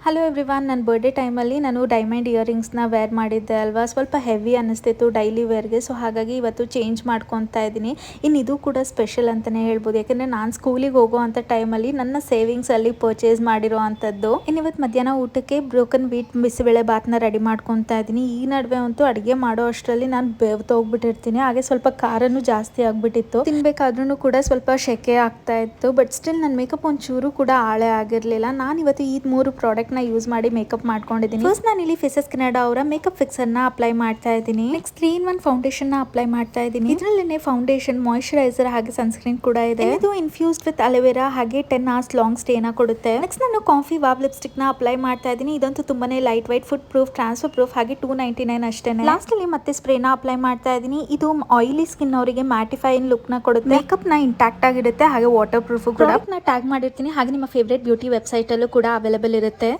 Hello everyone, ನನ್ನ birthday ಟೈಮಲ್ಲಿ ನಾನು ಡೈಮಂಡ್ ಇಯರಿಂಗ್ಸ್ನ ವೇರ್ ಮಾಡಿದ್ದೆ ಅಲ್ವಾ. ಸ್ವಲ್ಪ ಹೆವಿ ಅನ್ನಿಸ್ತಿತ್ತು ಡೈಲಿ ವೇರ್ಗೆ. ಸೊ ಹಾಗಾಗಿ ಇವತ್ತು ಚೇಂಜ್ ಮಾಡ್ಕೊತಾ ಇದ್ದೀನಿ. ಇನ್ನು ಇದು ಕೂಡ ಸ್ಪೆಷಲ್ ಅಂತಲೇ ಹೇಳ್ಬೋದು, ಯಾಕೆಂದರೆ ನಾನು ಸ್ಕೂಲಿಗೆ ಹೋಗೋ ಅಂಥ ಟೈಮಲ್ಲಿ ನನ್ನ ಸೇವಿಂಗ್ಸಲ್ಲಿ ಪರ್ಚೇಸ್ ಮಾಡಿರೋ ಅಂಥದ್ದು. ಇನ್ನು ಇವತ್ತು ಮಧ್ಯಾಹ್ನ ಊಟಕ್ಕೆ ಬ್ರೋಕನ್ ವೀಟ್ ಬಿಸಿಬೇಳೆ ಬಾತ್ನ ರೆಡಿ ಮಾಡ್ಕೊತಾ ಇದ್ದೀನಿ. ಈ ನಡುವೆ ಅಂತೂ ಅಡುಗೆ ಮಾಡೋ ಅಷ್ಟರಲ್ಲಿ ನಾನು ಬೇವ್ತೋಗ್ಬಿಟ್ಟಿರ್ತೀನಿ. ಹಾಗೆ ಸ್ವಲ್ಪ ಖಾರನೂ ಜಾಸ್ತಿ ಆಗಿಬಿಟ್ಟಿತ್ತು. ತಿನ್ಬೇಕಾದ್ರೂ ಕೂಡ ಸ್ವಲ್ಪ ಶೆಕೆ ಆಗ್ತಾ ಇತ್ತು. ಬಟ್ ಸ್ಟಿಲ್ ನನ್ನ ಮೇಕಪ್ ಒಂಚೂರು ಕೂಡ ಹಾಳೆ ಆಗಿರಲಿಲ್ಲ. ನಾನು ಇವತ್ತು ಈ 3 ಪ್ರಾಡಕ್ಟ್ ಯೂಸ್ ಮಾಡಿ ಮೇಕಪ್ ಮಾಡ್ಕೊಂಡಿದ್ದೀನಿ. ಫಸ್ಟ್ ನಾನು ಇಲ್ಲಿ ಫೇಸಸ್ ಕೆನಡಾ ಅವರ ಮೇಕಪ್ ಫಿಕ್ಸರ್ ನ ಅಪ್ಲೈ ಮಾಡ್ತಾ ಇದ್ದೀನಿ. ನೆಕ್ಸ್ಟ್ 3-in-1 ಫೌಂಡೇಶನ್ ನ ಅಪ್ಲೈ ಮಾಡ್ತಾ ಇದ್ದೀನಿ. ಇದರಲ್ಲೇನೆ ಫೌಂಡೇಶನ್, ಮಾಯಿಶ್ಚರೈಸರ್ ಹಾಗೆ ಸನ್ಸ್ಕ್ರೀನ್ ಕೂಡ ಇದೆ. ಇದು ಇನ್ಫ್ಯೂಸ್ಡ್ ವಿತ್ ಅಲೋವೆರಾ ಹಾಗೆ 10 hours ಲಾಂಗ್ ಸ್ಟೇ ನ ಕೊಡುತ್ತೆ. ನೆಕ್ಸ್ಟ್ ನಾನು ಕಾಫಿ ವಾವ್ ಲಿಪ್ಸ್ಟಿಕ್ ನ ಅಪ್ಲೈ ಮಾಡ್ತಾ ಇದ್ದೀನಿ. ಇದಂತೂ ತುಂಬಾನೇ light white, food proof, transfer proof ಹಾಗೆ 299 ಅಷ್ಟೇನೆ. ಲಾಸ್ಟ್ ಅಲ್ಲಿ ಮತ್ತೆ ಸ್ಪ್ರೇ ನ ಅಪ್ಲೈ ಮಾಡ್ತಾ ಇದ್ದೀನಿ. ಇದು ಆಯಿಲಿ ಸ್ಕಿನ್ ಅವರಿಗೆ ಮ್ಯಾಟಿಫೈನ್ ಲುಕ್ ನ ಕೊಡುತ್ತೆ. ಮೇಕಪ್ ನ ಇಂಟ್ಯಾಕ್ಟ್ ಆಗಿರುತ್ತೆ ಹಾಗೆ ವಾಟರ್ ಪ್ರೂಫ್ ಕೂಡ. ಟ್ಯಾಗ್ ಮಾಡಿರ್ತೀನಿ ಹಾಗೆ ನಿಮ್ಮ ಫೇವರೇಟ್ ಬ್ಯೂಟಿ ವೆಬ್ಸೈಟ್ ಅಲ್ಲೂ ಕೂಡ ಅವೈಲೇಬಲ್ ಇರುತ್ತೆ.